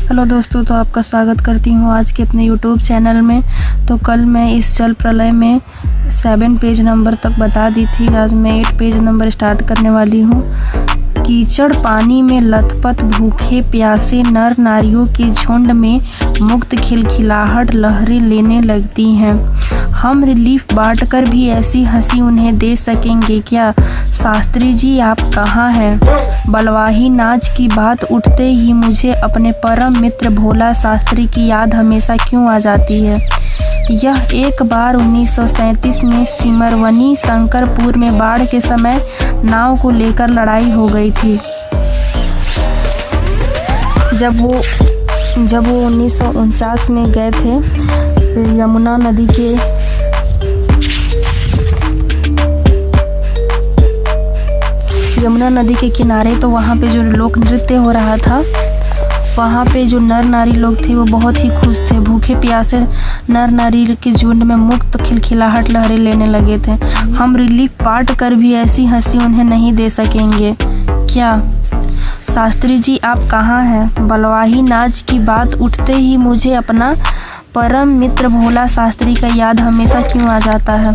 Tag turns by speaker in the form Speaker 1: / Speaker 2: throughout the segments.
Speaker 1: Hello दोस्तों, तो आपका स्वागत करती हूँ आज के अपने यूट्यूब चैनल में। तो कल मैं इस जल प्रलय में 7 पेज नंबर तक बता दी थी। आज मैं 8 पेज नंबर स्टार्ट करने वाली हूँ। कीचड़ पानी में लथपथ भूखे प्यासे नर नारियों के झुंड में मुक्त खिलखिलाहट लहरें लेने लगती हैं। हम रिलीफ बांटकर भी ऐसी हंसी उन्हें दे सकेंगे क्या? शास्त्री जी आप कहाँ हैं? बलवाही नाच की बात उठते ही मुझे अपने परम मित्र भोला शास्त्री की याद हमेशा क्यों आ जाती है। यह एक बार 1937 में सिमरवनी शंकरपुर में बाढ़ के समय नाव को लेकर लड़ाई हो गई थी। जब वो 1949 में गए थे यमुना नदी के किनारे, तो वहाँ पे जो लोक नृत्य हो रहा था, वहाँ पे जो नर नारी लोग थे वो बहुत ही खुश थे। भूखे प्यासे नर नारी के झुंड में मुक्त खिलखिलाहट लहरें लेने लगे थे। हम रिलीफ बांट कर भी ऐसी हंसी उन्हें नहीं दे सकेंगे क्या? शास्त्री जी आप कहाँ हैं? बलवाही नाच की बात उठते ही मुझे अपना परम मित्र भोला शास्त्री का याद हमेशा क्यों आ जाता है।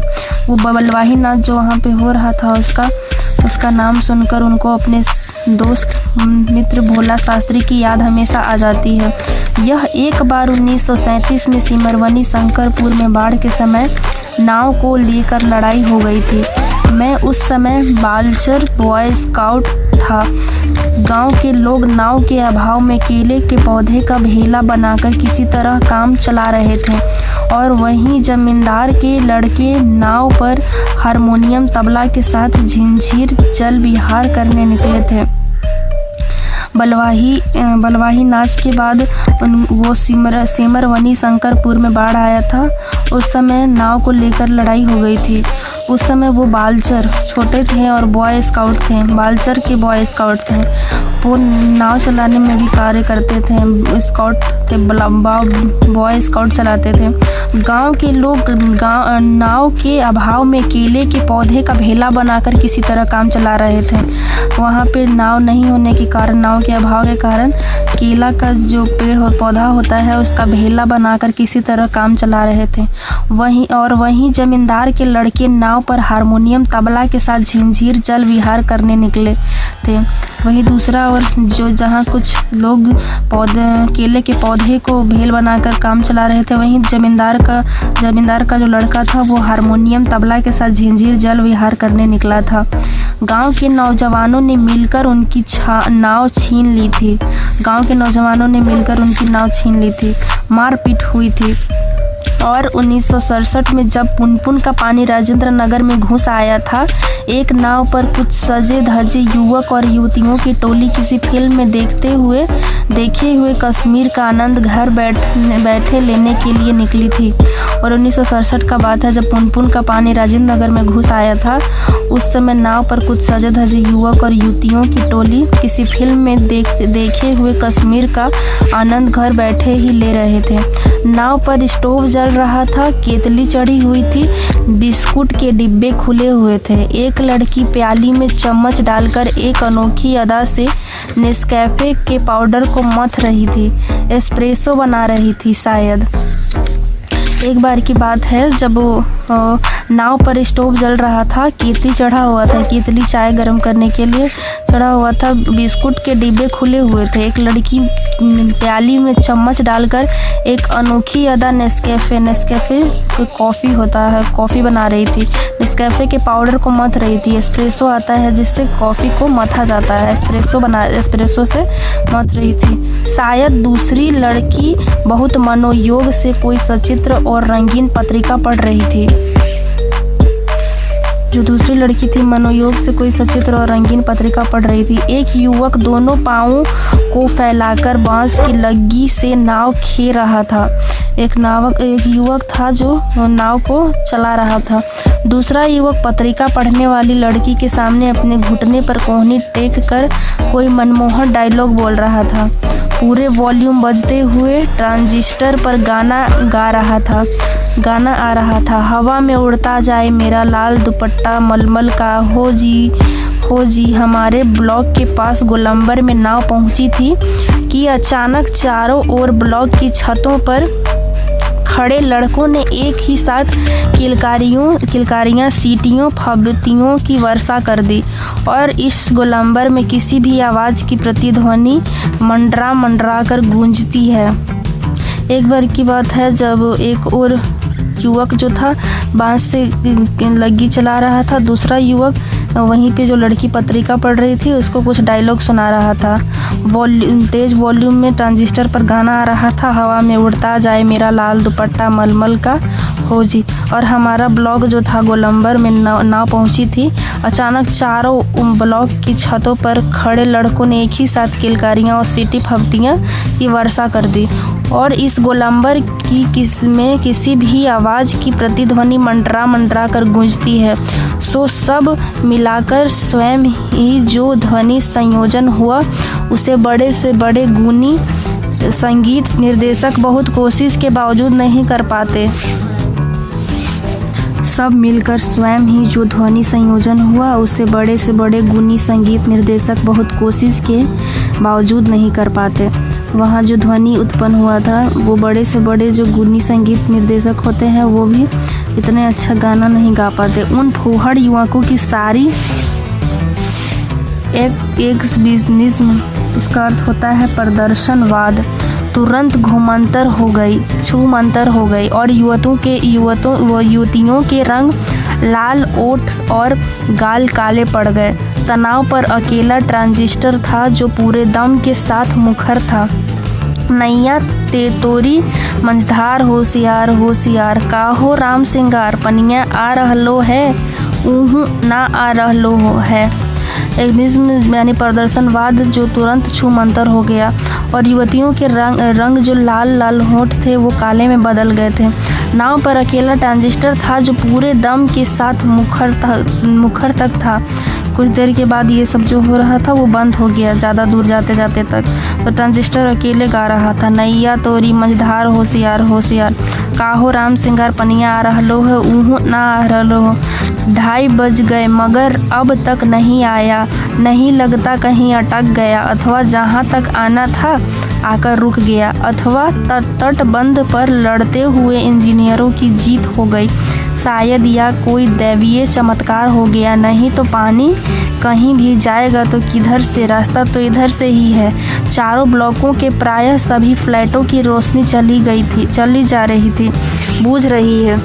Speaker 1: वो बलवाही नाच जो वहाँ पे हो रहा था उसका नाम सुनकर उनको अपने दोस्त मित्र भोला शास्त्री की याद हमेशा आ जाती है। यह एक बार 1937 में सिमरवनी शंकरपुर में बाढ़ के समय नाव को लेकर लड़ाई हो गई थी। मैं उस समय बालचर बॉय स्काउट था। गांव के लोग नाव के अभाव में केले के पौधे का भेला बनाकर किसी तरह काम चला रहे थे, और वहीं जमींदार के लड़के नाव पर हारमोनियम तबला के साथ झिंझिर जल विहार करने निकले थे। बलवाही नाच के बाद वो सिमरवनी शंकरपुर में बाढ़ आया था। उस समय नाव को लेकर लड़ाई हो गई थी। उस समय वो बालचर छोटे थे और बॉय स्काउट थे। बालचर के बॉय स्काउट थे। वो नाव चलाने में भी कार्य करते थे। स्काउट थे, बॉय स्काउट चलाते थे। गांव के लोग नाव के अभाव में केले के पौधे का भेला बनाकर किसी तरह काम चला रहे थे। वहाँ पे नाव नहीं होने के कारण, नाव के अभाव के कारण केला का जो पौधा होता है उसका भेला बनाकर किसी तरह काम चला रहे थे। वहीं जमींदार के लड़के नाव पर हारमोनियम तबला के साथ झिंझिर जल विहार करने निकले थे। वहीं दूसरा और जहाँ कुछ लोग केले के पौधे को भेल बनाकर काम चला रहे थे, वहीं जमींदार का जो लड़का था वो हारमोनियम तबला के साथ झिंझिर जल विहार करने निकला था। गांव के नौजवानों ने मिलकर उनकी नाव छीन ली थी। मारपीट हुई थी। और 1967 में जब पुनपुन का पानी राजेंद्र नगर में घुस आया था, एक नाव पर कुछ सजे धजे युवक और युवतियों की टोली किसी फिल्म में देखे हुए कश्मीर का आनंद घर बैठे लेने के लिए निकली थी। और 1967 का बात है जब पुनपुन का पानी राजेंद्र नगर में घुस आया था। उस समय नाव पर कुछ सजे धजे युवक और युवतियों की टोली किसी फिल्म में देखे हुए कश्मीर का आनंद घर बैठे ही ले रहे थे। नाव पर स्टोव जल रहा था, केतली चढ़ी हुई थी, बिस्कुट के डिब्बे खुले हुए थे। एक लड़की प्याली में चम्मच डालकर एक अनोखी अदा से नेस्कैफे के पाउडर को मथ रही थी, एस्प्रेसो बना रही थी शायद। एक बार की बात है जब नाव पर स्टोव जल रहा था, केतली चढ़ा हुआ था, केतली चाय गर्म करने के लिए चढ़ा हुआ था, बिस्कुट के डिब्बे खुले हुए थे। एक लड़की प्याली में चम्मच डालकर एक अनोखी अदा नेस्कैफे कॉफ़ी होता है, कॉफ़ी बना रही थी। नेस्कैफे के पाउडर को मथ रही थी। एस्प्रेसो आता है जिससे कॉफ़ी को मथा जाता है, एस्प्रेसो से मथ रही थी। शायद दूसरी लड़की बहुत मनोयोग से कोई सचित्र और रंगीन पत्रिका पढ़ रही थी। जो दूसरी लड़की थी मनोयोग से कोई सचित्र और रंगीन पत्रिका पढ़ रही थी। एक युवक दोनों पाँवों को फैलाकर बांस की लग्गी से नाव खे रहा था। एक युवक था जो नाव को चला रहा था। दूसरा युवक पत्रिका पढ़ने वाली लड़की के सामने अपने घुटने पर कोहनी टेक कर कोई मनमोहक डायलॉग बोल रहा था। पूरे वॉल्यूम बजते हुए ट्रांजिस्टर पर गाना आ रहा था। हवा में उड़ता जाए मेरा लाल दुपट्टा मलमल का, हो जी, हमारे ब्लॉक के पास गोलंबर में नाव पहुंची थी कि अचानक चारों ओर ब्लॉक की छतों पर खड़े लड़कों ने एक ही साथ किलकारियां, सीटियों, फब्तियों की वर्षा कर दी और इस गोलंबर में किसी भी आवाज़ की प्रतिध्वनि मंडरा कर गूंजती है। एक बार की बात है जब एक और युवक जो था बांस से लग्गी चला रहा था, दूसरा युवक वहीं पे जो लड़की पत्रिका पढ़ रही थी उसको कुछ डायलॉग सुना रहा था। तेज वॉल्यूम में ट्रांजिस्टर पर गाना आ रहा था, हवा में उड़ता जाए मेरा लाल दुपट्टा मलमल का हो जी। और हमारा ब्लॉक जो था गोलंबर में नाव पहुंची थी। अचानक चारों ब्लॉक की छतों पर खड़े लड़कों ने एक ही साथ किलकारियां और सीटी फब्तियां की वर्षा कर दी और इस गोलंबर की किसी भी आवाज़ की प्रतिध्वनि मंडरा कर गूंजती है। सो सब मिलाकर स्वयं ही जो ध्वनि संयोजन हुआ उसे बड़े से बड़े गुणी संगीत निर्देशक बहुत कोशिश के बावजूद नहीं कर पाते। सब मिलकर स्वयं ही जो ध्वनि संयोजन हुआ उसे बड़े से बड़े गुणी संगीत निर्देशक बहुत कोशिश के बावजूद नहीं कर पाते। वहाँ जो ध्वनि उत्पन्न हुआ था वो बड़े से बड़े जो गुणी संगीत निर्देशक होते हैं वो भी इतने अच्छा गाना नहीं गा पाते। उन फूहड़ युवकों की सारी एक्सबिजनिज्म, इसका अर्थ होता है प्रदर्शनवाद, तुरंत छूमंतर हो गई और युवतियों के रंग लाल, ओठ और गाल काले पड़ गए। तनाव पर अकेला ट्रांजिस्टर था जो पूरे दम के साथ मुखर था। नैया तेतोरी मंझधार होशियार होशियार, काहो राम सिंगार, पनिया आ रहलो है ऊहू ना आ रहलो है। एक्निज्म यानी प्रदर्शनवाद जो तुरंत छूमंतर हो गया और युवतियों के रंग जो लाल होंठ थे वो काले में बदल गए थे। नाव पर अकेला ट्रांजिस्टर था जो पूरे दम के साथ मुखर तक था। कुछ देर के बाद ये सब जो हो रहा था वो बंद हो गया, ज़्यादा दूर जाते जाते तक। तो ट्रांजिस्टर अकेले गा रहा था, नैया तोरी मझधार होशियार होशियार, काहो राम सिंगार, पनिया आ रहलो है ऊहू ना आ रहलो हो। 2:30 बज गए मगर अब तक नहीं आया, नहीं लगता कहीं अटक गया, अथवा जहाँ तक आना था आकर रुक गया, अथवा तटबंध पर लड़ते हुए इंजीनियरों की जीत हो गई, शायद या कोई दैवीय चमत्कार हो गया। नहीं तो पानी कहीं भी जाएगा तो किधर से, रास्ता तो इधर से ही है। चारों ब्लॉकों के प्रायः सभी फ्लैटों की रोशनी चली जा रही थी, बुझ रही है।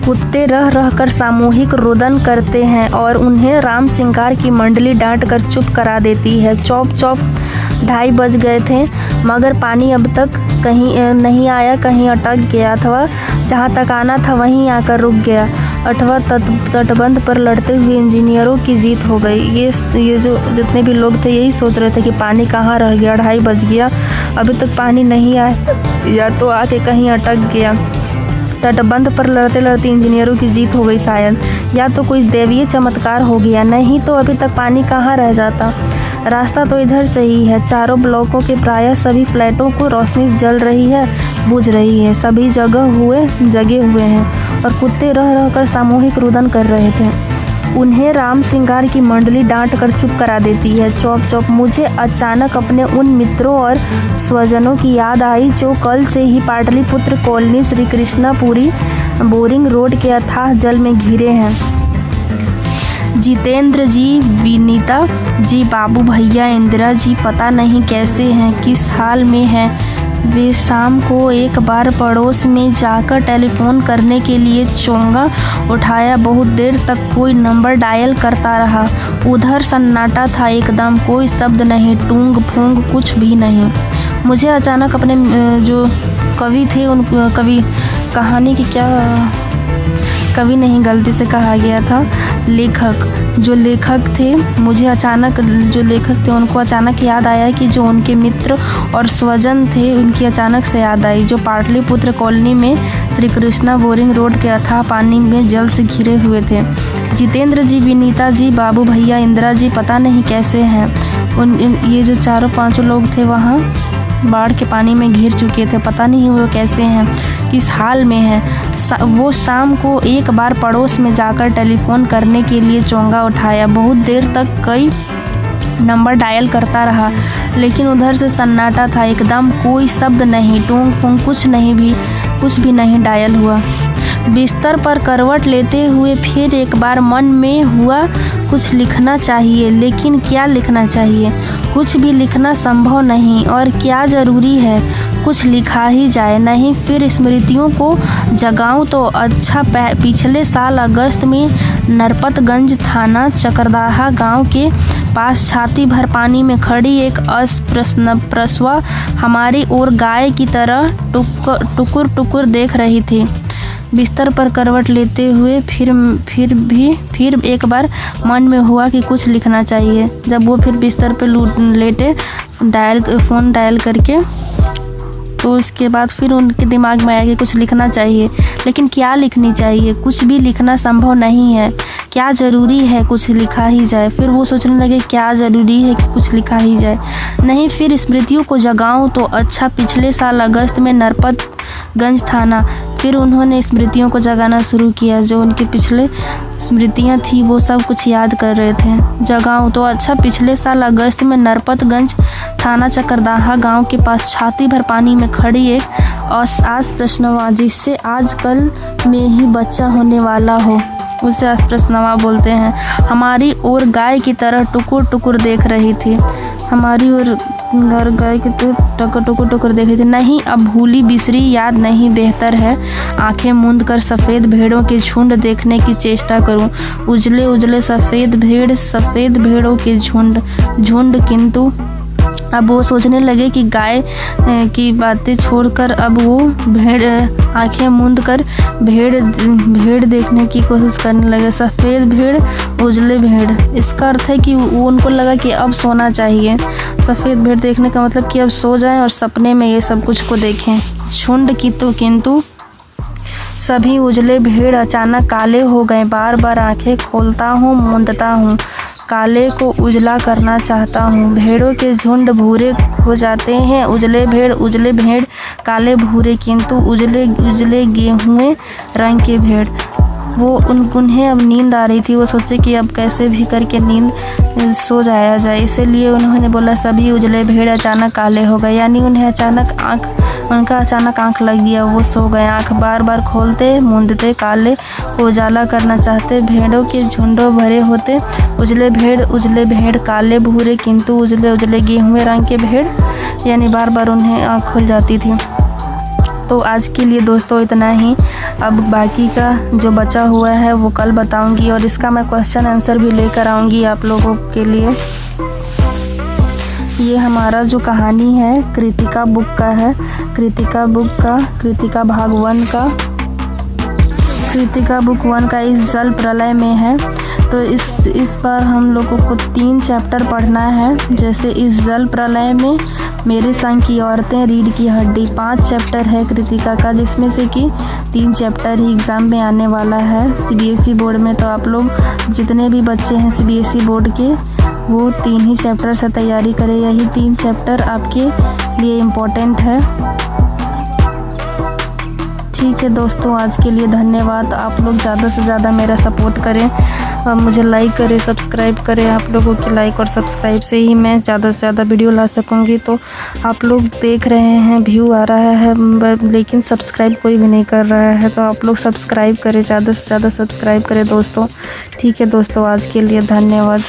Speaker 1: कुत्ते रह कर सामूहिक रुदन करते हैं और उन्हें राम सिंगार की मंडली डांट कर चुप करा देती है। चौप 2:30 बज गए थे मगर पानी अब तक कहीं नहीं आया, कहीं अटक गया, अथवा जहाँ तक आना था वहीं आकर रुक गया, अथवा तटबंध पर लड़ते हुए इंजीनियरों की जीत हो गई। ये जो जितने भी लोग थे यही सोच रहे थे कि पानी कहाँ रह गया, 2:30 बज गया, अभी तक पानी नहीं आया या तो आके कहीं अटक गया। तटबंध पर लड़ते लड़ते इंजीनियरों की जीत हो गई, शायद या तो कोई दैवीय चमत्कार हो गया, नहीं तो अभी तक पानी कहाँ रह जाता, रास्ता तो इधर से ही है। चारों ब्लॉकों के प्रायः सभी फ्लैटों को रोशनी जल रही है, बुझ रही है, सभी जगे हुए हैं और कुत्ते रह कर सामूहिक रुदन कर रहे थे। उन्हें राम सिंगार की मंडली डांट कर चुप करा देती है। चौप मुझे अचानक अपने उन मित्रों और स्वजनों की याद आई जो कल से ही Pataliputra colony Shri Krishnapuri boring road के अथाह जल में घिरे हैं। जितेंद्र जी, विनीता जी, बाबू भैया, इंदिरा जी पता नहीं कैसे हैं, किस हाल में हैं। वे शाम को एक बार पड़ोस में जाकर टेलीफोन करने के लिए चोंगा उठाया। बहुत देर तक कोई नंबर डायल करता रहा। उधर सन्नाटा था एकदम, कोई शब्द नहीं, टूंग फूंग कुछ भी नहीं। मुझे अचानक अपने जो कवि थे उन कहानी की कवि नहीं, गलती से कहा गया था, जो लेखक थे, मुझे अचानक जो लेखक थे उनको अचानक याद आया कि जो उनके मित्र और स्वजन थे उनकी अचानक से याद आई, जो पाटलिपुत्र कॉलोनी में श्री कृष्णा बोरिंग रोड के अथाह पानी में जल से घिरे हुए थे। जितेंद्र जी, विनीता जी, बाबू भैया, इंदिरा जी पता नहीं कैसे हैं। ये जो 4-5 लोग थे वहाँ बाढ़ के पानी में घिर चुके थे, पता नहीं वो कैसे हैं, किस हाल में हैं। वो शाम को एक बार पड़ोस में जाकर टेलीफोन करने के लिए चोंगा उठाया। बहुत देर तक कई नंबर डायल करता रहा, लेकिन उधर से सन्नाटा था, एकदम कोई शब्द नहीं, टोंग फोंग कुछ भी नहीं डायल हुआ। बिस्तर पर करवट लेते हुए फिर एक बार मन में हुआ कुछ लिखना चाहिए, लेकिन क्या लिखना चाहिए? कुछ भी लिखना संभव नहीं, और क्या ज़रूरी है कुछ लिखा ही जाए। नहीं, फिर स्मृतियों को जगाऊं तो अच्छा। पिछले साल अगस्त में नरपतगंज थाना चकरदाहा गांव के पास छाती भर पानी में खड़ी एक प्रसवा हमारी ओर गाय की तरह टुकुर टुकुर देख रही थी। बिस्तर पर करवट लेते हुए फिर एक बार मन में हुआ कि कुछ लिखना चाहिए। जब वो फिर बिस्तर पर लेटे फ़ोन डायल करके, तो उसके बाद फिर उनके दिमाग में आया कि कुछ लिखना चाहिए, लेकिन क्या लिखनी चाहिए? कुछ भी लिखना संभव नहीं है। क्या ज़रूरी है कुछ लिखा ही जाए? फिर वो सोचने लगे क्या ज़रूरी है कि कुछ लिखा ही जाए। नहीं, फिर स्मृतियों को जगाऊं तो अच्छा। पिछले साल अगस्त में नरपतगंज थाना। फिर उन्होंने स्मृतियों को जगाना शुरू किया। जो उनकी पिछले स्मृतियां थी वो सब कुछ याद कर रहे थे। जगाऊं तो अच्छा। पिछले साल अगस्त में नरपतगंज थाना चकरदाहा गांव के पास छाती भर पानी में खड़ी एक आस प्रश्नवा, जिससे आजकल में ही बच्चा होने वाला हो, उसे आस प्रश्नवा बोलते हैं, हमारी ओर गाय की तरह टुकुर टुकुर देख रही थी। हमारी ओर गाय की तरह टुकुर टुकुर देख रही थी। नहीं, अब भूली बिसरी याद नहीं, बेहतर है आंखें मूंद कर सफ़ेद भेड़ों के झुंड देखने की चेष्टा करूं। उजले उजले सफ़ेद भेड़ों के झुंड। किंतु अब वो सोचने लगे कि गाय की बातें छोड़कर अब वो आंखें मूंद कर भेड़ देखने की कोशिश करने लगे। सफ़ेद भेड़, उजले भेड़, इसका अर्थ है कि वो उनको लगा कि अब सोना चाहिए। सफ़ेद भेड़ देखने का मतलब कि अब सो जाएं और सपने में ये सब कुछ को देखें। झुंड किंतु सभी उजले भेड़ अचानक काले हो गए। बार बार आंखें खोलता हूँ, मूंदता हूँ, काले को उजला करना चाहता हूँ। भेड़ों के झुंड भूरे हो जाते हैं। उजले भेड़ काले भूरे, किंतु उजले गेहुए रंग के भेड़। उन्हें अब नींद आ रही थी। वो सोचे कि अब कैसे भी करके नींद सो जाया जाए, इसलिए उन्होंने बोला सभी उजले भेड़ अचानक काले हो गए, यानी उनका अचानक आंख लग गया। वो सो गए। आंख बार बार खोलते, मूंदते, काले को उजाला करना चाहते। भेड़ों के झुंडों भरे होते। उजले भेड़ काले भूरे, किंतु उजले गेहुए रंग के भेड़, यानी बार बार उन्हें आँख खुल जाती थी। तो आज के लिए दोस्तों इतना ही। अब बाकी का जो बचा हुआ है वो कल बताऊंगी, और इसका मैं क्वेश्चन आंसर भी लेकर आऊँगी आप लोगों के लिए। ये हमारा जो कहानी है कृतिका बुक का है। कृतिका भाग 1 का, कृतिका बुक 1 का इस जल प्रलय में है। तो इस बार हम लोगों को 3 चैप्टर पढ़ना है। जैसे इस जल प्रलय में, मेरे संग की औरतें, रीढ़ की हड्डी, 5 चैप्टर है कृतिका का, जिसमें से कि 3 चैप्टर ही एग्ज़ाम में आने वाला है CBSE बोर्ड में। तो आप लोग जितने भी बच्चे हैं CBSE बोर्ड के, वो 3 ही चैप्टर से तैयारी करें। यही 3 चैप्टर आपके लिए इम्पोर्टेंट है। ठीक है दोस्तों, आज के लिए धन्यवाद। आप लोग ज़्यादा से ज़्यादा मेरा सपोर्ट करें और मुझे लाइक करें, सब्सक्राइब करें। आप लोगों की लाइक और सब्सक्राइब से ही मैं ज़्यादा से ज़्यादा वीडियो ला सकूँगी। तो आप लोग देख रहे हैं, व्यू आ रहा है, लेकिन सब्सक्राइब कोई भी नहीं कर रहा है। तो आप लोग सब्सक्राइब करें, ज़्यादा से ज़्यादा सब्सक्राइब करें दोस्तों। ठीक है दोस्तों, आज के लिए धन्यवाद।